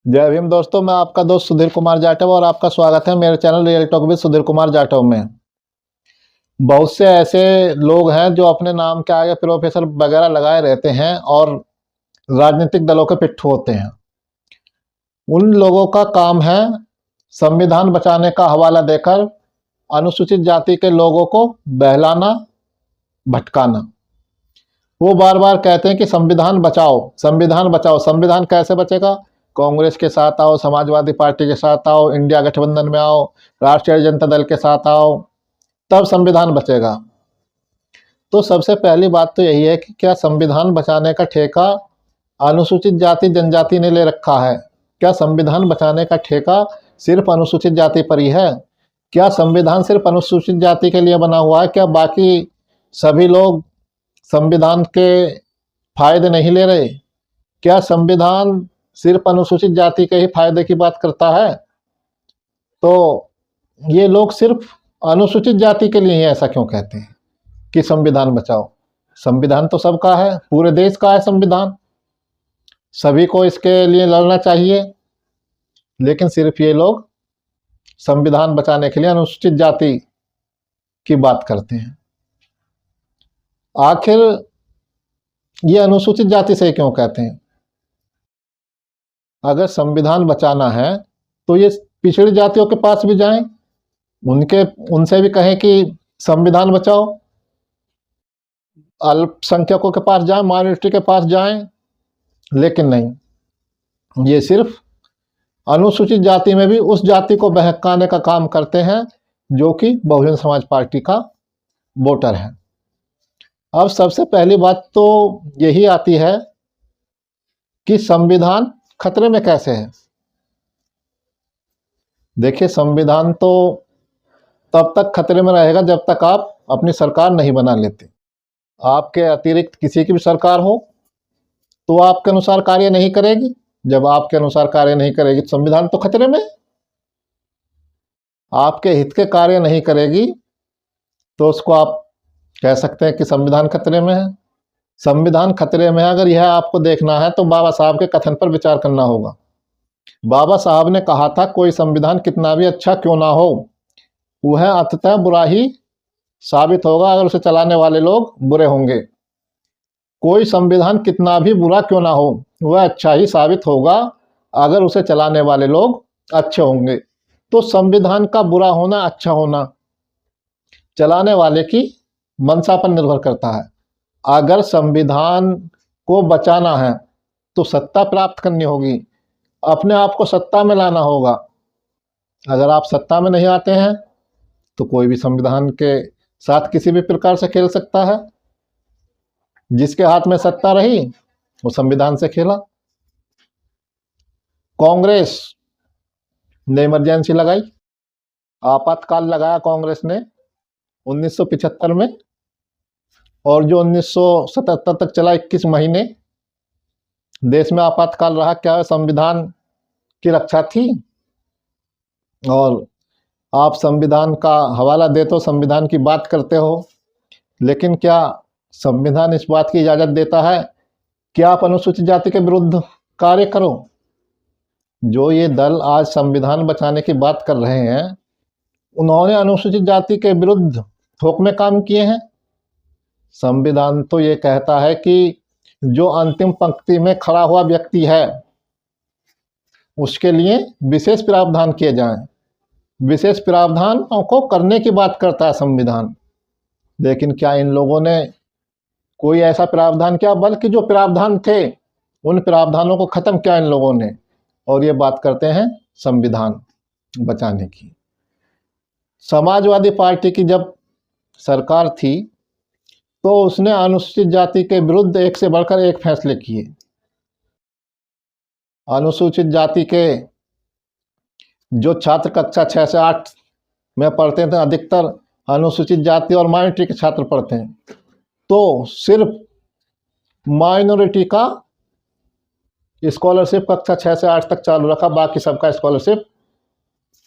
जय भीम दोस्तों, मैं आपका दोस्त सुधीर कुमार जाटव और आपका स्वागत है मेरे channel real talk with Sudhir Kumar Jatav में। बहुत से ऐसे लोग हैं जो अपने नाम के आगे प्रोफेसर वगैरह लगाए रहते हैं और राजनीतिक दलों के पिट्ठू होते हैं। उन लोगों का काम है संविधान बचाने का हवाला देकर अनुसूचित जाति के लोगों को बहलाना, भटकाना। वो बार बार कहते हैं कि संविधान बचाओ, संविधान बचाओ। संविधान कैसे बचेगा? कांग्रेस के साथ आओ, समाजवादी पार्टी के साथ आओ, इंडिया गठबंधन में आओ, राष्ट्रीय जनता दल के साथ आओ, तब संविधान बचेगा। तो सबसे पहली बात तो यही है कि क्या संविधान बचाने का ठेका अनुसूचित जाति जनजाति ने ले रखा है? क्या संविधान बचाने का ठेका सिर्फ अनुसूचित जाति पर ही है? क्या संविधान सिर्फ अनुसूचित जाति के लिए बना हुआ है? क्या बाकी सभी लोग संविधान के फायदे नहीं ले रहे? क्या संविधान सिर्फ अनुसूचित जाति के ही फायदे की बात करता है? तो ये लोग सिर्फ अनुसूचित जाति के लिए ही ऐसा क्यों कहते हैं कि संविधान बचाओ? संविधान तो सबका है, पूरे देश का है संविधान, सभी को इसके लिए लड़ना चाहिए। लेकिन सिर्फ ये लोग संविधान बचाने के लिए अनुसूचित जाति की बात करते हैं। आखिर ये अनुसूचित जाति से क्यों कहते हैं? अगर संविधान बचाना है तो ये पिछड़ी जातियों के पास भी जाएं, उनसे भी कहें कि संविधान बचाओ। अल्पसंख्यकों के पास जाएं, माइनॉरिटी के पास जाएं, लेकिन नहीं, ये सिर्फ अनुसूचित जाति में भी उस जाति को बहकाने का काम करते हैं जो कि बहुजन समाज पार्टी का वोटर है। अब सबसे पहली बात तो यही आती है कि संविधान खतरे में कैसे है। देखिए, संविधान तो तब तक खतरे में रहेगा जब तक आप अपनी सरकार नहीं बना लेते। आपके अतिरिक्त किसी की भी सरकार हो तो आपके अनुसार कार्य नहीं करेगी। जब आपके अनुसार कार्य नहीं करेगी तो संविधान तो खतरे में। आपके हित के कार्य नहीं करेगी तो उसको आप कह सकते हैं कि संविधान खतरे में है। संविधान खतरे में है, अगर यह आपको देखना है तो बाबा साहब के कथन पर विचार करना होगा। बाबा साहब ने कहा था, कोई संविधान कितना भी अच्छा क्यों ना हो, वह अंततः बुरा ही साबित होगा अगर उसे चलाने वाले लोग बुरे होंगे। कोई संविधान कितना भी बुरा क्यों ना हो, वह अच्छा ही साबित होगा अगर उसे चलाने वाले लोग अच्छे होंगे। तो संविधान का बुरा होना, अच्छा होना चलाने वाले की मंशा पर निर्भर करता है। अगर संविधान को बचाना है तो सत्ता प्राप्त करनी होगी, अपने आप को सत्ता में लाना होगा। अगर आप सत्ता में नहीं आते हैं तो कोई भी संविधान के साथ किसी भी प्रकार से खेल सकता है। जिसके हाथ में सत्ता रही वो संविधान से खेला। कांग्रेस ने इमरजेंसी लगाई, आपातकाल लगाया कांग्रेस ने 1975 में, और जो 1977 तक चला 21 महीने देश में आपातकाल रहा। क्या संविधान की रक्षा थी? और आप संविधान का हवाला देते हो, संविधान की बात करते हो, लेकिन क्या संविधान इस बात की इजाज़त देता है कि आप अनुसूचित जाति के विरुद्ध कार्य करो? जो ये दल आज संविधान बचाने की बात कर रहे हैं, उन्होंने अनुसूचित जाति के विरुद्ध थोक में काम किए हैं। संविधान तो ये कहता है कि जो अंतिम पंक्ति में खड़ा हुआ व्यक्ति है उसके लिए विशेष प्रावधान किए जाएं। विशेष प्रावधानों को करने की बात करता है संविधान। लेकिन क्या इन लोगों ने कोई ऐसा प्रावधान किया? बल्कि जो प्रावधान थे उन प्रावधानों को खत्म किया इन लोगों ने, और ये बात करते हैं संविधान बचाने की। समाजवादी पार्टी की जब सरकार थी तो उसने अनुसूचित जाति के विरुद्ध एक से बढ़कर एक फैसले किए। अनुसूचित जाति के जो छात्र कक्षा 6 से 8 में पढ़ते थे, अधिकतर अनुसूचित जाति और माइनॉरिटी के छात्र पढ़ते हैं, तो सिर्फ माइनॉरिटी का स्कॉलरशिप कक्षा 6 से 8 तक चालू रखा, बाकी सबका स्कॉलरशिप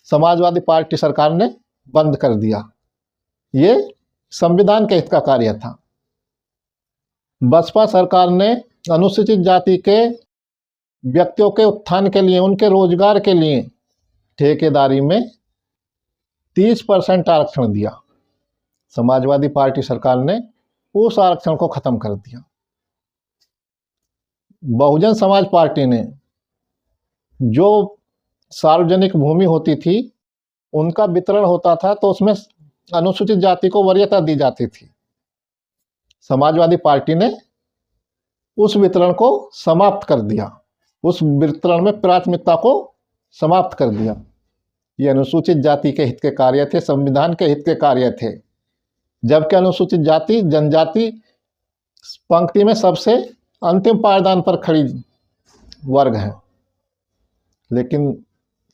समाजवादी पार्टी सरकार ने बंद कर दिया। ये संविधान के हित का कार्य था। बसपा सरकार ने अनुसूचित जाति के व्यक्तियों के उत्थान के लिए, उनके रोजगार के लिए ठेकेदारी में 30% आरक्षण दिया। समाजवादी पार्टी सरकार ने उस आरक्षण को खत्म कर दिया। बहुजन समाज पार्टी ने जो सार्वजनिक भूमि होती थी उनका वितरण होता था तो उसमें अनुसूचित जाति को वरीयता दी जाती थी। समाजवादी पार्टी ने उस वितरण को समाप्त कर दिया, उस वितरण में प्राथमिकता को समाप्त कर दिया। ये अनुसूचित जाति के हित के कार्य थे, संविधान के हित के कार्य थे। जबकि अनुसूचित जाति जनजाति पंक्ति में सबसे अंतिम पायदान पर खड़ी वर्ग है, लेकिन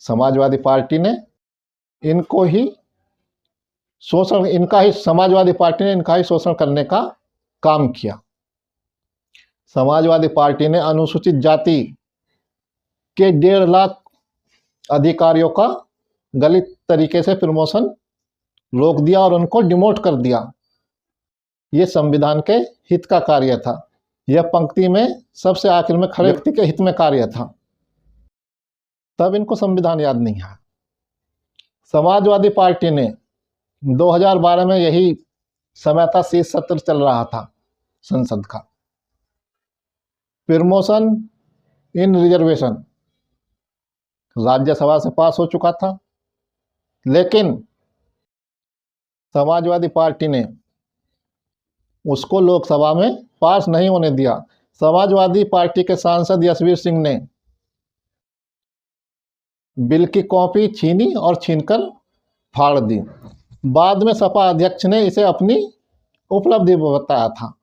समाजवादी पार्टी ने इनको ही शोषण, समाजवादी पार्टी ने इनका ही शोषण करने का काम किया। समाजवादी पार्टी ने अनुसूचित जाति के 1.5 लाख अधिकारियों का गलत तरीके से प्रमोशन रोक दिया और उनको डिमोट कर दिया। ये संविधान के हित का कार्य था। यह पंक्ति में सबसे आखिर में खड़े व्यक्ति के हित में कार्य था। तब इनको संविधान याद नहीं है। समाजवादी पार्टी ने 2012 में, यही समय था, शीत सत्र चल रहा था संसद का, प्रमोशन इन रिजर्वेशन राज्यसभा से पास हो चुका था, लेकिन समाजवादी पार्टी ने उसको लोकसभा में पास नहीं होने दिया। समाजवादी पार्टी के सांसद यशवीर सिंह ने बिल की कॉपी छीनी और छीनकर फाड़ दी। बाद में सपा अध्यक्ष ने इसे अपनी उपलब्धि बताया था,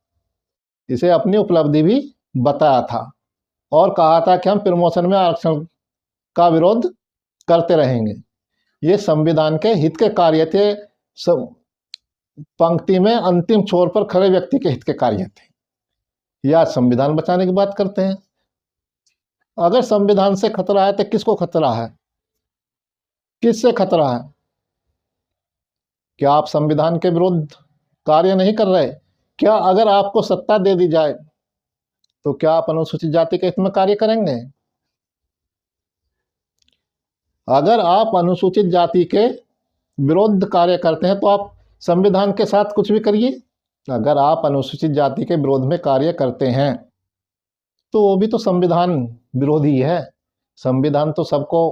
इसे अपनी उपलब्धि भी बताया था और कहा था कि हम प्रमोशन में आरक्षण का विरोध करते रहेंगे। ये संविधान के हित के कार्य थे, पंक्ति में अंतिम छोर पर खड़े व्यक्ति के हित के कार्य थे। या संविधान बचाने की बात करते हैं। अगर संविधान से खतरा है तो किसको खतरा है, किससे खतरा है? क्या आप संविधान के विरुद्ध कार्य नहीं कर रहे? क्या अगर आपको सत्ता दे दी जाए तो क्या आप अनुसूचित जाति के हित में कार्य करेंगे? अगर आप अनुसूचित जाति के विरुद्ध कार्य करते हैं तो आप संविधान के साथ कुछ भी करिए। अगर आप अनुसूचित जाति के विरोध में कार्य करते हैं तो वो भी तो संविधान विरोधी है। संविधान तो सबको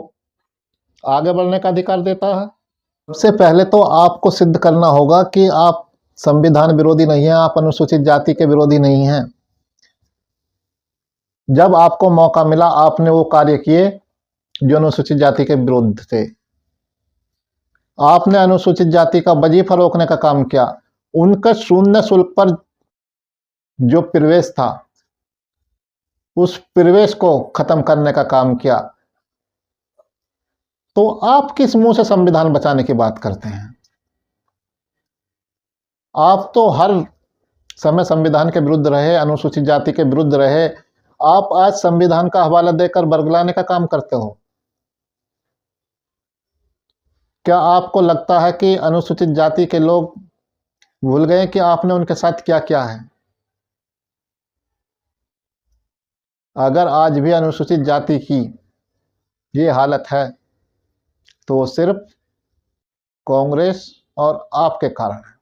आगे बढ़ने का अधिकार देता है। सबसे पहले तो आपको सिद्ध करना होगा कि आप संविधान विरोधी नहीं हैं, आप अनुसूचित जाति के विरोधी नहीं हैं। जब आपको मौका मिला आपने वो कार्य किए जो अनुसूचित जाति के विरुद्ध थे। आपने अनुसूचित जाति का वजीफा रोकने का काम किया, उनका शून्य शुल्क पर जो प्रवेश था उस प्रवेश को खत्म करने का काम किया। तो आप किस मुंह से संविधान बचाने की बात करते हैं? आप तो हर समय संविधान के विरुद्ध रहे, अनुसूचित जाति के विरुद्ध रहे। आप आज संविधान का हवाला देकर बरगलाने का काम करते हो। क्या आपको लगता है कि अनुसूचित जाति के लोग भूल गए कि आपने उनके साथ क्या किया है? अगर आज भी अनुसूचित जाति की ये हालत है तो वो सिर्फ कांग्रेस और आपके कारण है।